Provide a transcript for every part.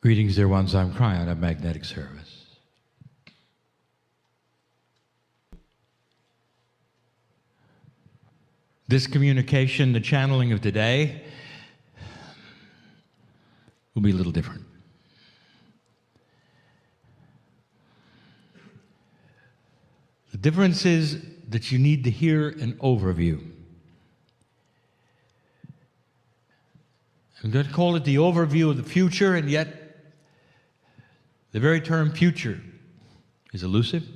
Greetings, dear ones. I'm Kryon of Magnetic Service. This communication, the channeling of today, will be a little different. The difference is that you need to hear an overview. I'm going to call it the overview of the future, and yet the very term future is elusive.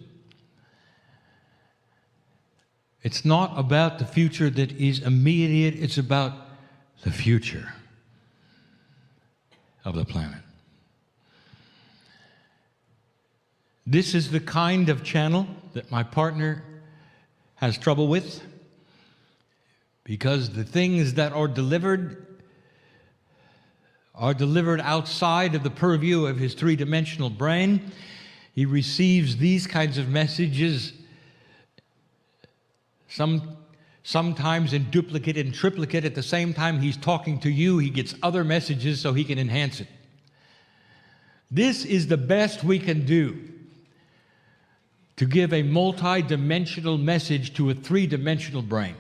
It's not about the future that is immediate, it's about the future of the planet. This is the kind of channel that my partner has trouble with, because the things that are delivered outside of the purview of his three-dimensional brain. He receives these kinds of messages, sometimes in duplicate and triplicate. At the same time he's talking to you, he gets other messages so he can enhance it. This is the best we can do to give a multi-dimensional message to a three-dimensional brain.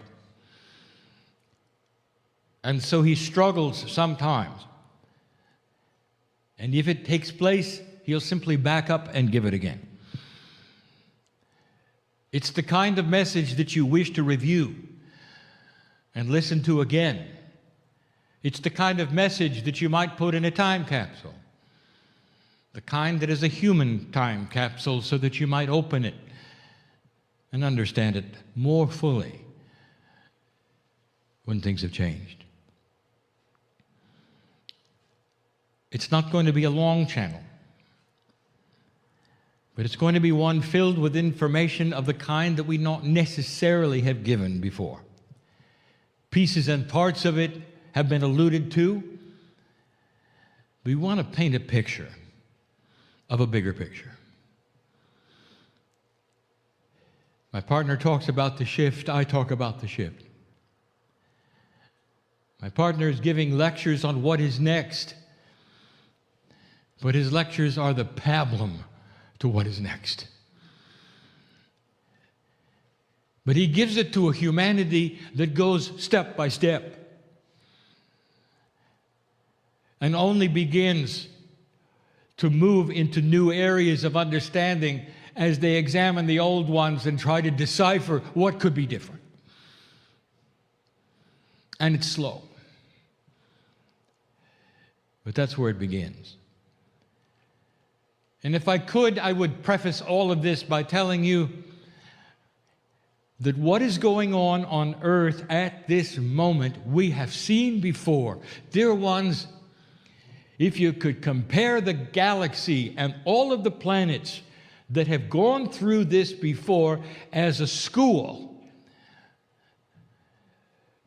And so he struggles sometimes. And if it takes place, he'll simply back up and give it again. It's the kind of message that you wish to review and listen to again. It's the kind of message that you might put in a time capsule. The kind that is a human time capsule, so that you might open it and understand it more fully when things have changed. It's not going to be a long channel, but it's going to be one filled with information of the kind that we not necessarily have given before. Pieces and parts of it have been alluded to. We want to paint a picture of a bigger picture. My partner talks about the shift, I talk about the shift. My partner is giving lectures on what is next. But his lectures are the pablum to what is next. But he gives it to a humanity that goes step by step and only begins to move into new areas of understanding as they examine the old ones and try to decipher what could be different. And it's slow. But that's where it begins. And if I could, I would preface all of this by telling you that what is going on Earth at this moment, we have seen before. Dear ones, if you could compare the galaxy and all of the planets that have gone through this before as a school,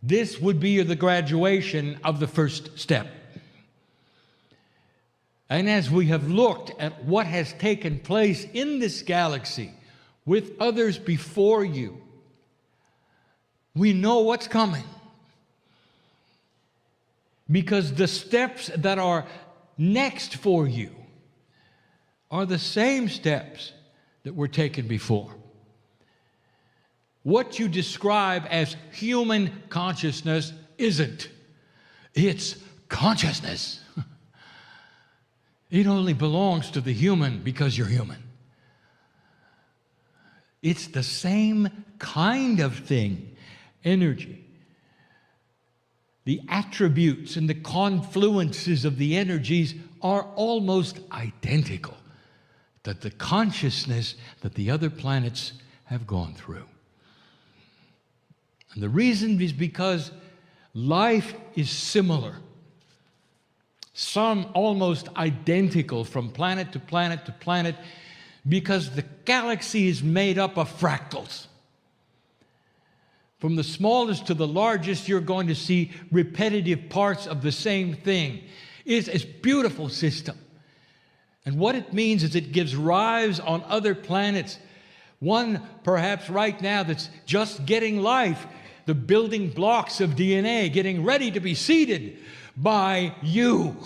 this would be the graduation of the first step. And as we have looked at what has taken place in this galaxy with others before you, we know what's coming. Because the steps that are next for you are the same steps that were taken before. What you describe as human consciousness isn't. It's consciousness. It only belongs to the human because you're human. It's the same kind of thing, energy. The attributes and the confluences of the energies are almost identical to the consciousness that the other planets have gone through. And the reason is because life is similar. Some almost identical from planet to planet to planet, because the galaxy is made up of fractals. From the smallest to the largest, you're going to see repetitive parts of the same thing. It's a beautiful system. And what it means is it gives rise on other planets. One, perhaps right now, that's just getting life, the building blocks of DNA, getting ready to be seeded by you.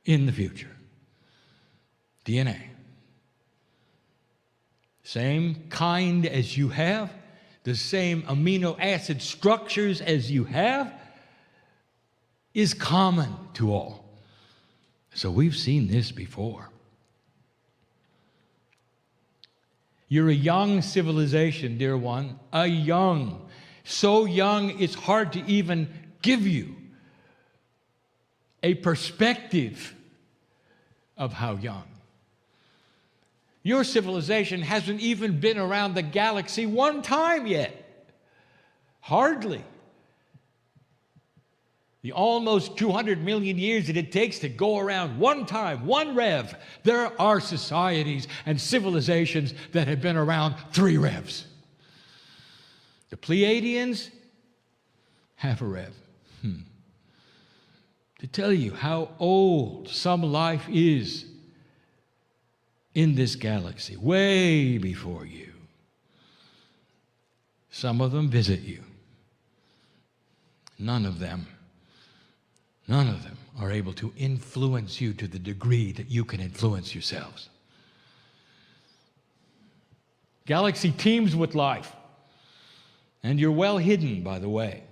in the future. DNA. Same kind as you have, the same amino acid structures as you have, is common to all. So we've seen this before. You're a young civilization, dear one, so young it's hard to even give you a perspective of how young. Your civilization hasn't even been around the galaxy one time yet. Hardly. The almost 200 million years that it takes to go around one time, one rev. There are societies and civilizations that have been around 3 revs. The Pleiadians, half a rev. To tell you how old some life is in this galaxy, way before you. Some of them visit you. None of them are able to influence you to the degree that you can influence yourselves. Galaxy teems with life, and you're well hidden, by the way.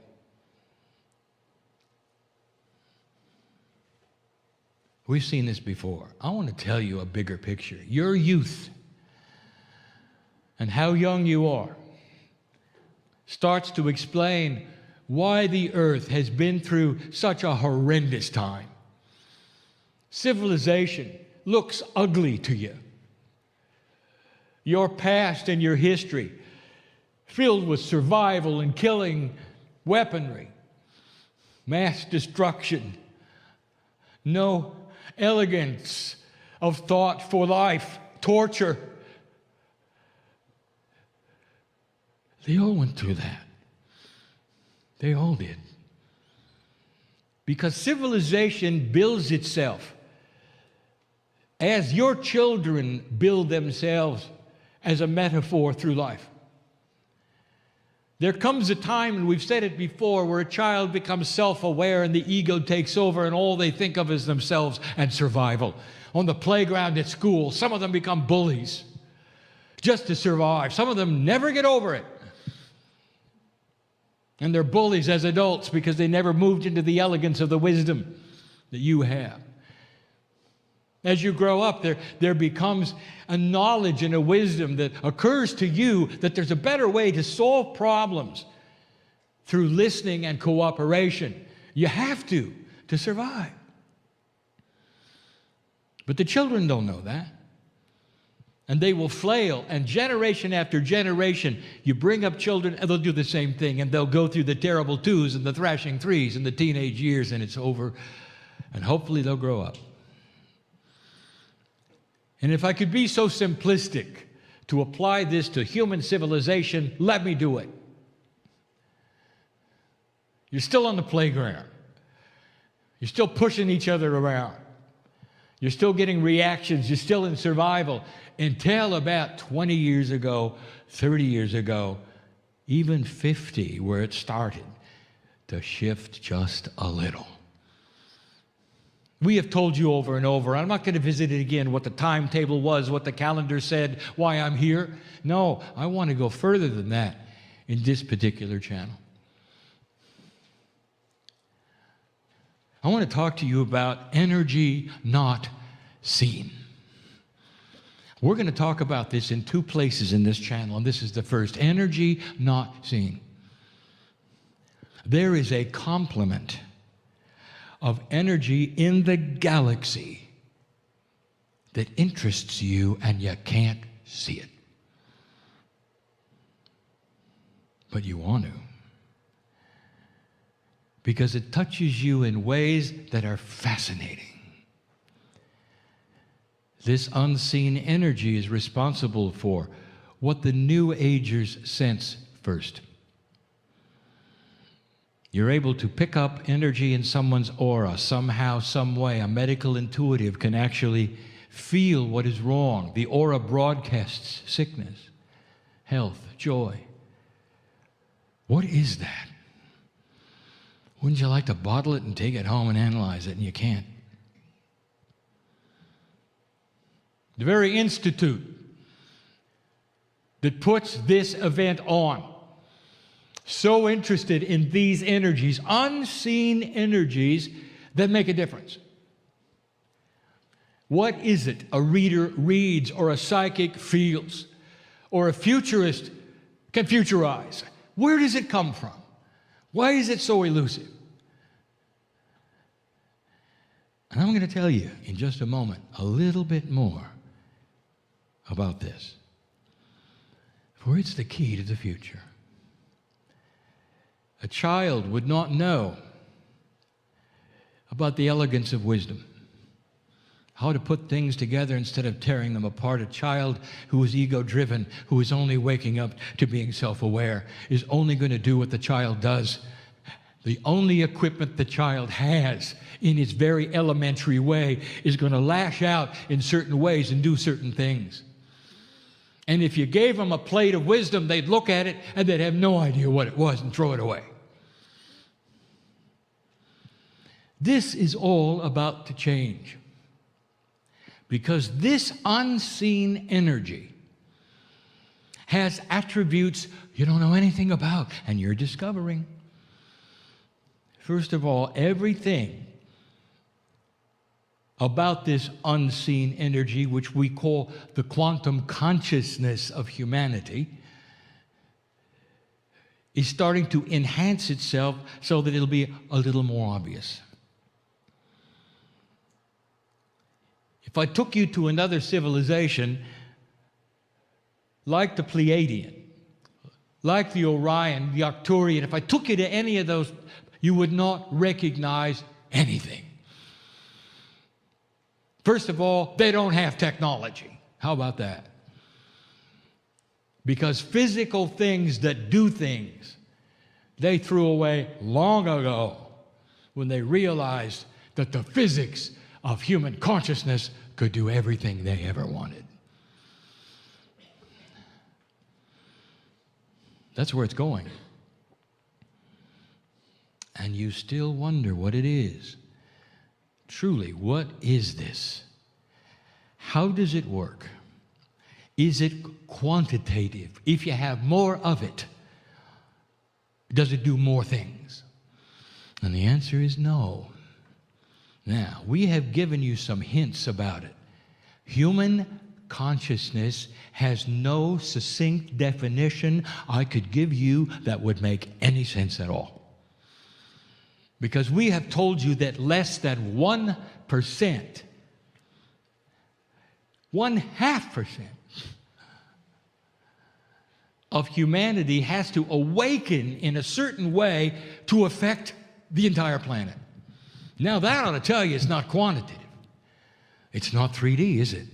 We've seen this before. I want to tell you a bigger picture. Your youth and how young you are starts to explain why the earth has been through such a horrendous time. Civilization looks ugly to you. Your past and your history, filled with survival and killing, weaponry, mass destruction, no elegance of thought for life, torture. They all went through that. They all did. Because civilization builds itself as your children build themselves as a metaphor through life. There comes a time, and we've said it before, where a child becomes self-aware and the ego takes over and all they think of is themselves and survival. On the playground at school, some of them become bullies just to survive. Some of them never get over it. And they're bullies as adults because they never moved into the elegance of the wisdom that you have. As you grow up, there becomes a knowledge and a wisdom that occurs to you that there's a better way to solve problems through listening and cooperation. You have to survive. But the children don't know that. And they will flail, and generation after generation, you bring up children, and they'll do the same thing, and they'll go through the terrible 2s and the thrashing 3s and the teenage years, and it's over, and hopefully they'll grow up. And if I could be so simplistic to apply this to human civilization, let me do it. You're still on the playground. You're still pushing each other around. You're still getting reactions. You're still in survival. Until about 20 years ago, 30 years ago, even 50, where it started to shift just a little. We have told you over and over, I'm not going to visit it again, what the timetable was, what the calendar said, why I'm here. No, I want to go further than that in this particular channel. I want to talk to you about energy not seen. We're going to talk about this in 2 places in this channel, and this is the first. Energy not seen. There is a complement of energy in the galaxy that interests you, and you can't see it. But you want to. Because it touches you in ways that are fascinating. This unseen energy is responsible for what the New Agers sense first. You're able to pick up energy in someone's aura somehow, some way. A medical intuitive can actually feel what is wrong. The aura broadcasts sickness, health, joy. What is that? Wouldn't you like to bottle it and take it home and analyze it, and you can't? the very institute that puts this event on, so interested in these energies, unseen energies that make a difference. What is it a reader reads or a psychic feels or a futurist can futurize? Where does it come from? Why is it so elusive? And I'm going to tell you in just a moment a little bit more about this. For it's the key to the future. A child would not know about the elegance of wisdom, how to put things together instead of tearing them apart. A child who is ego-driven, who is only waking up to being self-aware, is only going to do what the child does. The only equipment the child has in its very elementary way is going to lash out in certain ways and do certain things. And if you gave them a plate of wisdom, they'd look at it and they'd have no idea what it was and throw it away. This is all about to change. Because this unseen energy has attributes you don't know anything about, and you're discovering. First of all, everything about this unseen energy, which we call the quantum consciousness of humanity, is starting to enhance itself so that it'll be a little more obvious. If I took you to another civilization, like the Pleiadian, like the Orion, the Arcturian, if I took you to any of those, you would not recognize anything. First of all, they don't have technology. How about that? Because physical things that do things, they threw away long ago when they realized that the physics of human consciousness could do everything they ever wanted. That's where it's going. And you still wonder what it is. Truly, what is this? How does it work? Is it quantitative? If you have more of it, does it do more things? And the answer is no. Now, we have given you some hints about it. Human consciousness has no succinct definition I could give you that would make any sense at all. Because we have told you that less than 1%, 0.5% of humanity has to awaken in a certain way to affect the entire planet. Now that ought to tell you it's not quantitative. It's not 3D, is it?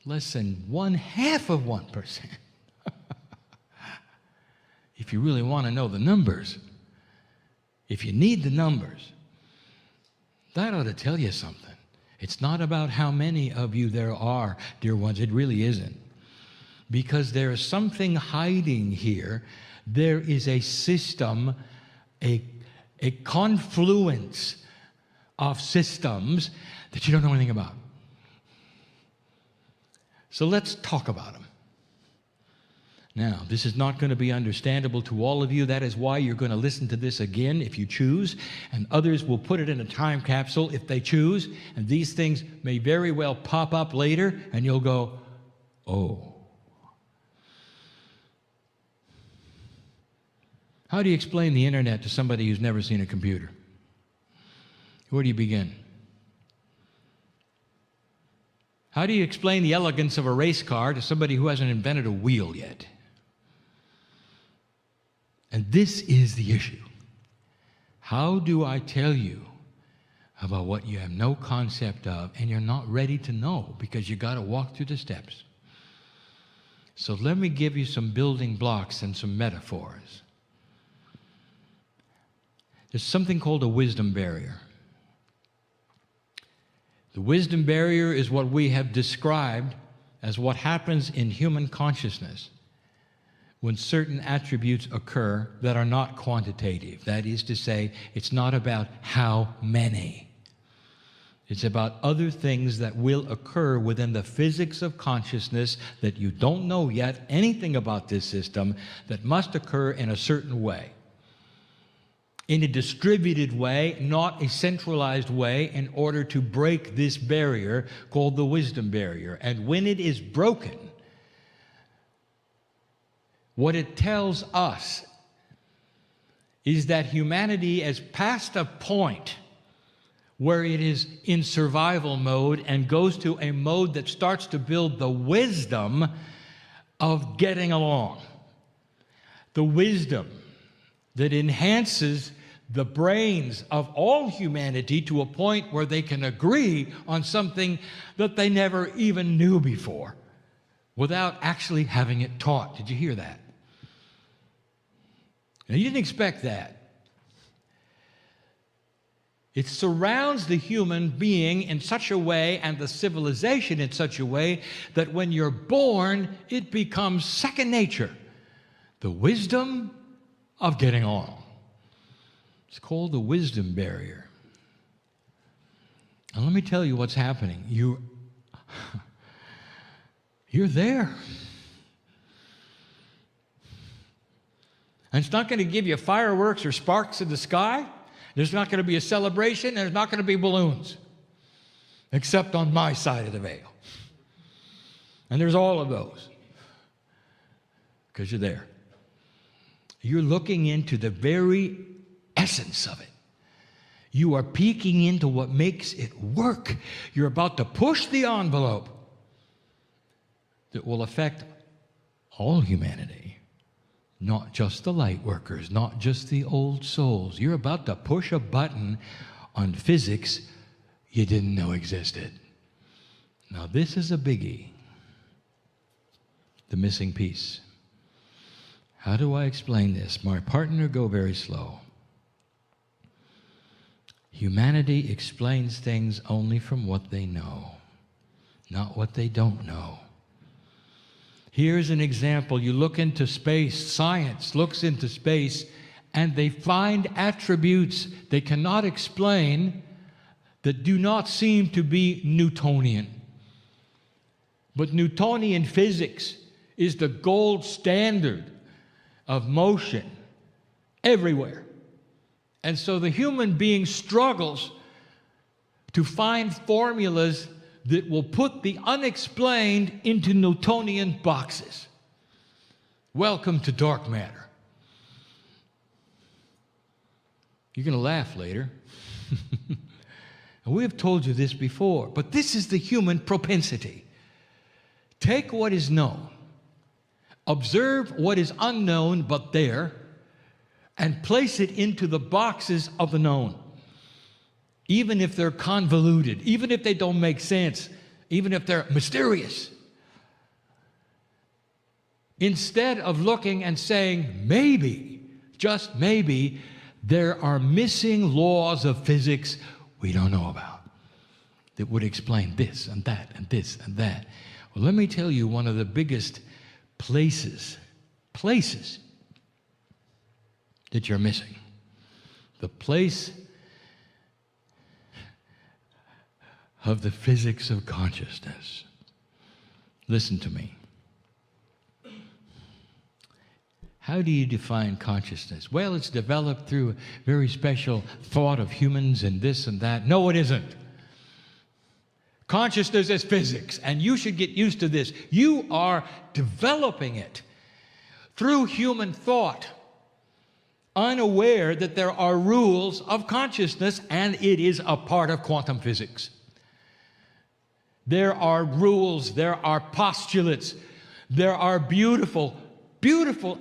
Less than 0.5%. If you really want to know the numbers, if you need the numbers, that ought to tell you something. It's not about how many of you there are, dear ones. It really isn't. Because there is something hiding here. There is a system, a confluence of systems that you don't know anything about. So let's talk about them. Now, this is not going to be understandable to all of you. That is why you're going to listen to this again if you choose, and others will put it in a time capsule if they choose, and these things may very well pop up later, and you'll go, oh. How do you explain the internet to somebody who's never seen a computer? Where do you begin? How do you explain the elegance of a race car to somebody who hasn't invented a wheel yet? And this is the issue. How do I tell you about what you have no concept of and you're not ready to know because you got to walk through the steps? So let me give you some building blocks and some metaphors. There's something called a wisdom barrier. The wisdom barrier is what we have described as what happens in human consciousness when certain attributes occur that are not quantitative. That is to say, it's not about how many. It's about other things that will occur within the physics of consciousness that you don't know yet anything about this system, that must occur in a certain way. In a distributed way, not a centralized way, in order to break this barrier called the wisdom barrier. And when it is broken, what it tells us is that humanity has passed a point where it is in survival mode and goes to a mode that starts to build the wisdom of getting along. The wisdom that enhances the brains of all humanity to a point where they can agree on something that they never even knew before without actually having it taught. Did you hear that? Now, you didn't expect that. It surrounds the human being in such a way, and the civilization in such a way, that when you're born, it becomes second nature. The wisdom of getting along. It's called the wisdom barrier. And let me tell you what's happening. You're there. And it's not going to give you fireworks or sparks in the sky. There's not going to be a celebration. There's not going to be balloons. Except on my side of the veil. And there's all of those. Because you're there. You're looking into the very essence of it. You are peeking into what makes it work. You're about to push the envelope that will affect all humanity. Not just the Lightworkers, not just the old souls. You're about to push a button on physics you didn't know existed. Now this is a biggie. The missing piece. How do I explain this? My partner, go very slow. Humanity explains things only from what they know, not what they don't know. Here's an example. You look into space, science looks into space, and they find attributes they cannot explain that do not seem to be Newtonian. But Newtonian physics is the gold standard of motion everywhere. And so the human being struggles to find formulas that will put the unexplained into Newtonian boxes. Welcome to dark matter. You're going to laugh later. And we have told you this before, but this is the human propensity. Take what is known, observe what is unknown but there, and place it into the boxes of the known. Even if they're convoluted, even if they don't make sense, even if they're mysterious. Instead of looking and saying, maybe, just maybe, there are missing laws of physics we don't know about that would explain this and that and this and that. Well, let me tell you one of the biggest places that you're missing. The place of the physics of consciousness. Listen to me. How do you define consciousness? Well, it's developed through a very special thought of humans and this and that. No, it isn't. Consciousness is physics, and you should get used to this. You are developing it through human thought, unaware that there are rules of consciousness, and it is a part of quantum physics. There are rules, there are postulates, there are beautiful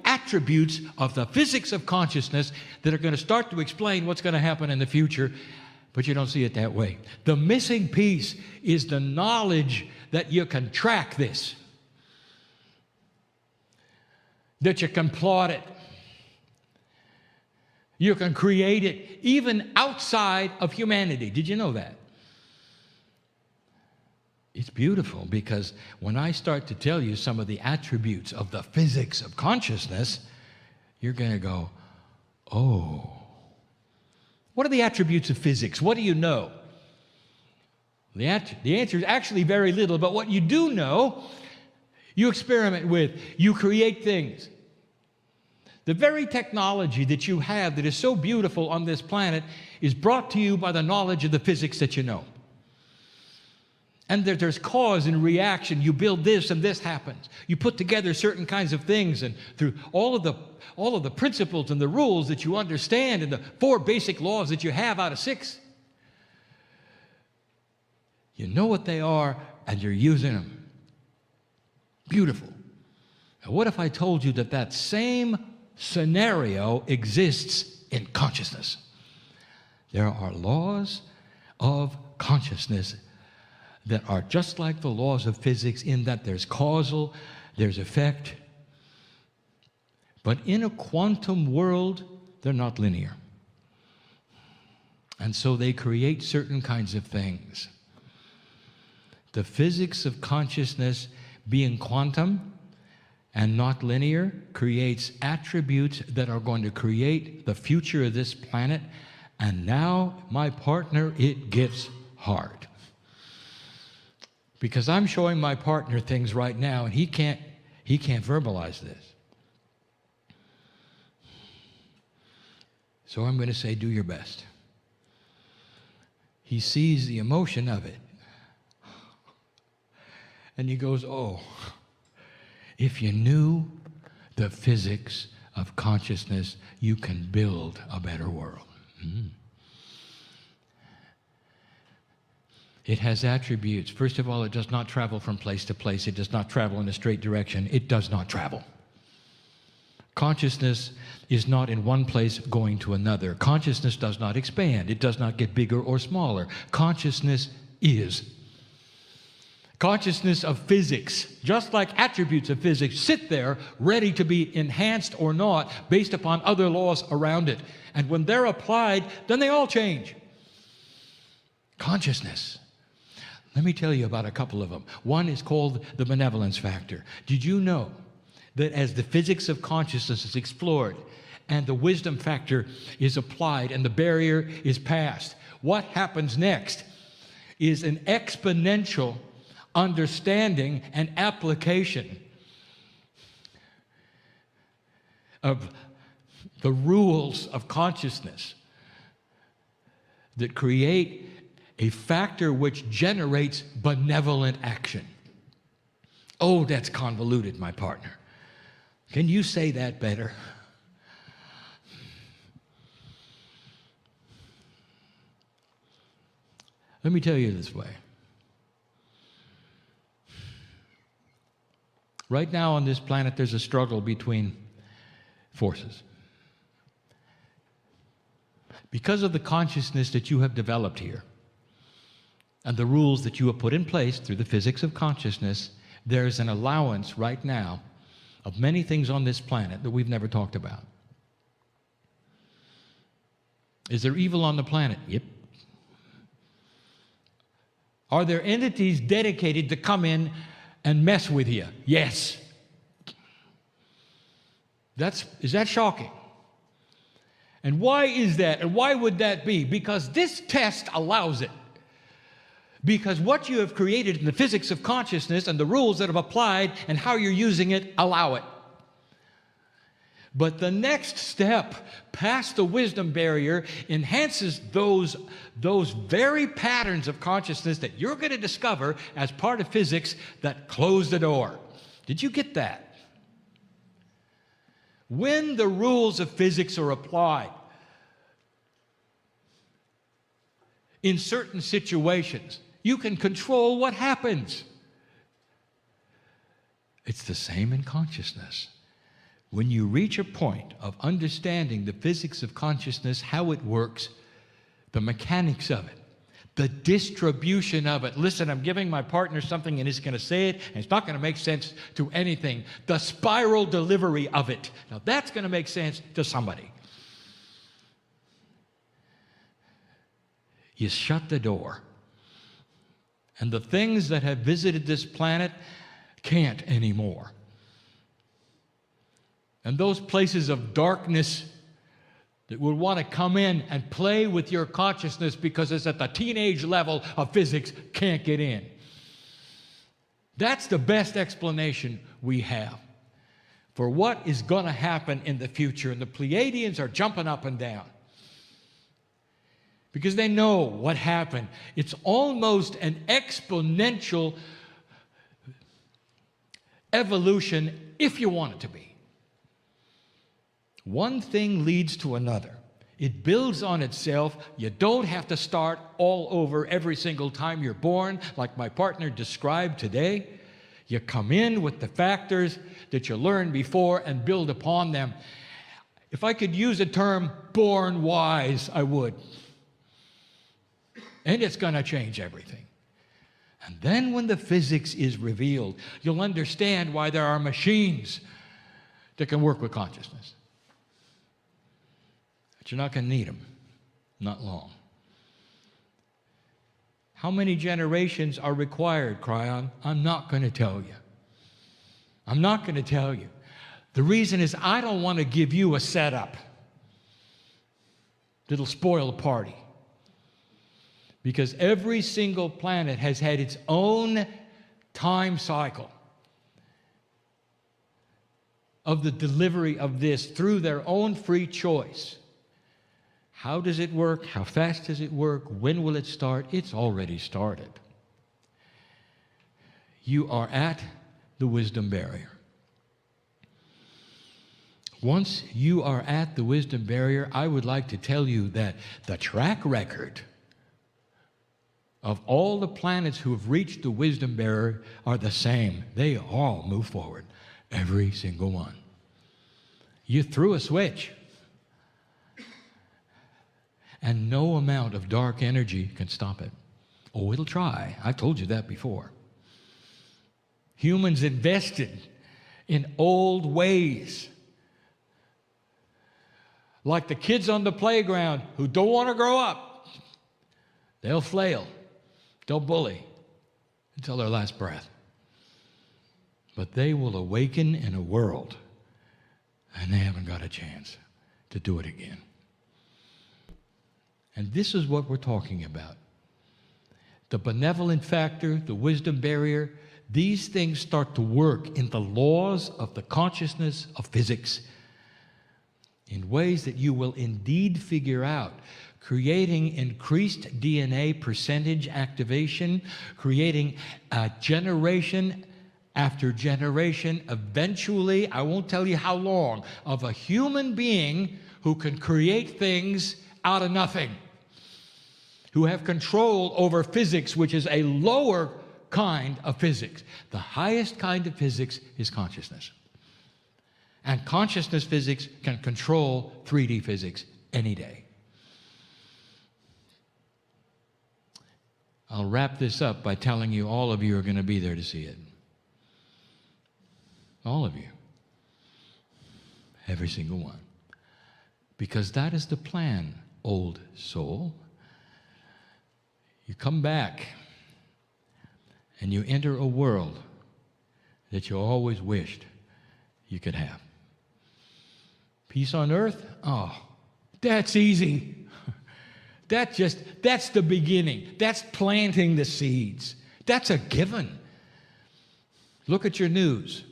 attributes of the physics of consciousness that are going to start to explain what's going to happen in the future, but you don't see it that way. The missing piece is the knowledge that you can track this, that you can plot it, you can create it, even outside of humanity. Did you know that? It's beautiful, because when I start to tell you some of the attributes of the physics of consciousness, you're going to go, oh. What are the attributes of physics? What do you know? The answer is actually very little, but what you do know, you experiment with, you create things. The very technology that you have that is so beautiful on this planet is brought to you by the knowledge of the physics that you know. And there's cause and reaction. You build this and this happens. You put together certain kinds of things, and through all of the principles and the rules that you understand and the 4 basic laws that you have out of 6, you know what they are and you're using them. Beautiful. Now, what if I told you that that same scenario exists in consciousness? There are laws of consciousness that are just like the laws of physics in that there's causal, there's effect. But in a quantum world, they're not linear. And so they create certain kinds of things. The physics of consciousness, being quantum and not linear, creates attributes that are going to create the future of this planet. And now, my partner, it gets hard. Because I'm showing my partner things right now, and he can't verbalize this. So I'm going to say, do your best. He sees the emotion of it. And he goes, oh, if you knew the physics of consciousness, you can build a better world. It has attributes. First of all, it does not travel from place to place. It does not travel in a straight direction. It does not travel. Consciousness is not in one place going to another. Consciousness does not expand. It does not get bigger or smaller. Consciousness is. Consciousness of physics, just like attributes of physics, sit there ready to be enhanced or not based upon other laws around it. And when they're applied, then they all change. Consciousness. Let me tell you about a couple of them. One is called the benevolence factor. Did you know that as the physics of consciousness is explored and the wisdom factor is applied and the barrier is passed, what happens next is an exponential understanding and application of the rules of consciousness that create a factor which generates benevolent action. Oh, that's convoluted, my partner. Can you say that better? Let me tell you this way. Right now on this planet, there's a struggle between forces. Because of the consciousness that you have developed here and the rules that you have put in place through the physics of consciousness, there's an allowance right now of many things on this planet that we've never talked about. Is there evil on the planet? Yep. Are there entities dedicated to come in and mess with you? Yes. Is that shocking? And why is that? And why would that be? Because this test allows it. Because what you have created in the physics of consciousness and the rules that have applied and how you're using it allow it. But the next step past the wisdom barrier enhances those very patterns of consciousness that you're going to discover as part of physics that close the door. Did you get that? When the rules of physics are applied in certain situations, you can control what happens. It's the same in consciousness. When you reach a point of understanding the physics of consciousness, how it works, the mechanics of it, the distribution of it. Listen, I'm giving my partner something and he's going to say it, and it's not going to make sense to anything. The spiral delivery of it. Now that's going to make sense to somebody. You shut the door. And the things that have visited this planet can't anymore. And those places of darkness that would want to come in and play with your consciousness because it's at the teenage level of physics, can't get in. That's the best explanation we have for what is going to happen in the future. And the Pleiadians are jumping up and down because they know what happened. It's almost an exponential evolution if you want it to be. One thing leads to another. It builds on itself. You don't have to start all over every single time you're born, like my partner described today. You come in with the factors that you learned before and build upon them. If I could use a term, born wise, I would. And it's going to change everything. And then when the physics is revealed, you'll understand why there are machines that can work with consciousness. But you're not going to need them. Not long. How many generations are required, Kryon? I'm not going to tell you. I'm not going to tell you. The reason is I don't want to give you a setup that'll spoil the party. Because every single planet has had its own time cycle of the delivery of this through their own free choice. How does it work? How fast does it work? When will it start? It's already started. You are at the wisdom barrier. Once you are at the wisdom barrier, I would like to tell you that the track record of all the planets who have reached the wisdom barrier are the same. They all move forward, every single one. You threw a switch. And no amount of dark energy can stop it. Oh, it'll try. I've told you that before. Humans invested in old ways. Like the kids on the playground who don't want to grow up. They'll flail. They'll bully until their last breath. But they will awaken in a world, and they haven't got a chance to do it again. And this is what we're talking about. The benevolent factor, the wisdom barrier, these things start to work in the laws of the consciousness of physics in ways that you will indeed figure out, creating increased DNA percentage activation, creating a generation after generation, eventually, I won't tell you how long, of a human being who can create things out of nothing, who have control over physics, which is a lower kind of physics. The highest kind of physics is consciousness. And consciousness physics can control 3D physics any day. I'll wrap this up by telling you all of you are going to be there to see it. All of you. Every single one. Because that is the plan, old soul. You come back and you enter a world that you always wished you could have. Peace on earth? Oh, that's easy. That's the beginning. That's planting the seeds. That's a given. Look at your news.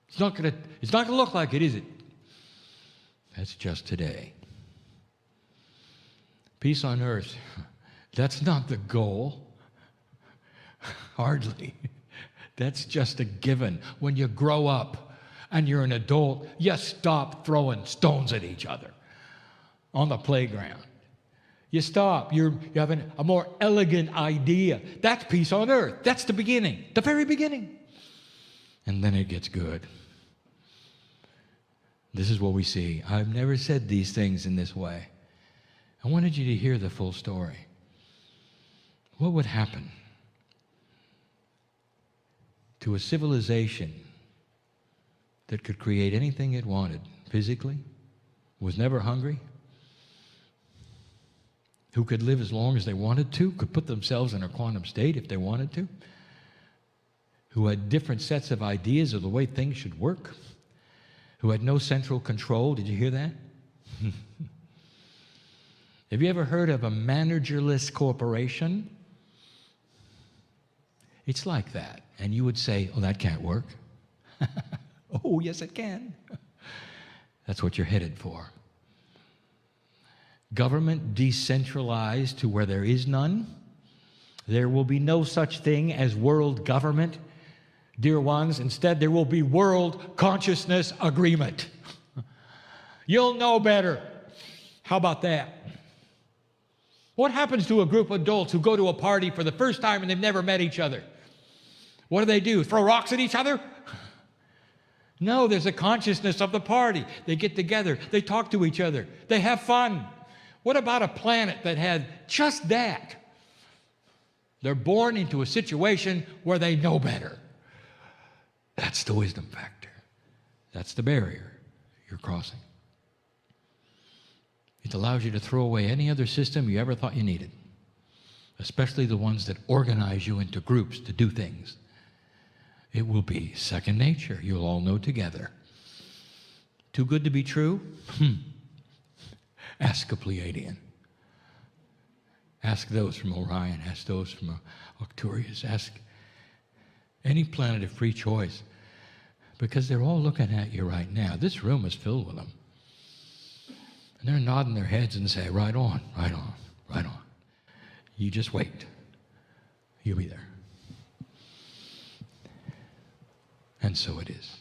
It's not going to look like it, is it? That's just today. Peace on earth, that's not the goal. Hardly. That's just a given. When you grow up and you're an adult, you stop throwing stones at each other on the playground. You stop. You have a more elegant idea. That's peace on earth. That's the beginning, the very beginning. And then it gets good. This is what we see. I've never said these things in this way. I wanted you to hear the full story. What would happen to a civilization that could create anything it wanted physically, was never hungry, who could live as long as they wanted to, could put themselves in a quantum state if they wanted to, who had different sets of ideas of the way things should work, who had no central control? Did you hear that? Have you ever heard of a managerless corporation? It's like that. And you would say, oh, that can't work. Oh, yes, it can. That's what you're headed for. Government decentralized to where there is none. There will be no such thing as world government, dear ones. Instead, there will be world consciousness agreement. You'll know better. How about that? What happens to a group of adults who go to a party for the first time and they've never met each other? What do? Throw rocks at each other? No, there's a consciousness of the party. They get together. They talk to each other. They have fun. What about a planet that had just that? They're born into a situation where they know better. That's the wisdom factor. That's the barrier you're crossing. It allows you to throw away any other system you ever thought you needed, especially the ones that organize you into groups to do things. It will be second nature. You'll all know together. Too good to be true? Ask a Pleiadian. Ask those from Orion. Ask those from Arcturus. Ask any planet of free choice, because they're all looking at you right now. This room is filled with them. And they're nodding their heads and say, right on, right on, right on. You just wait. You'll be there. And so it is.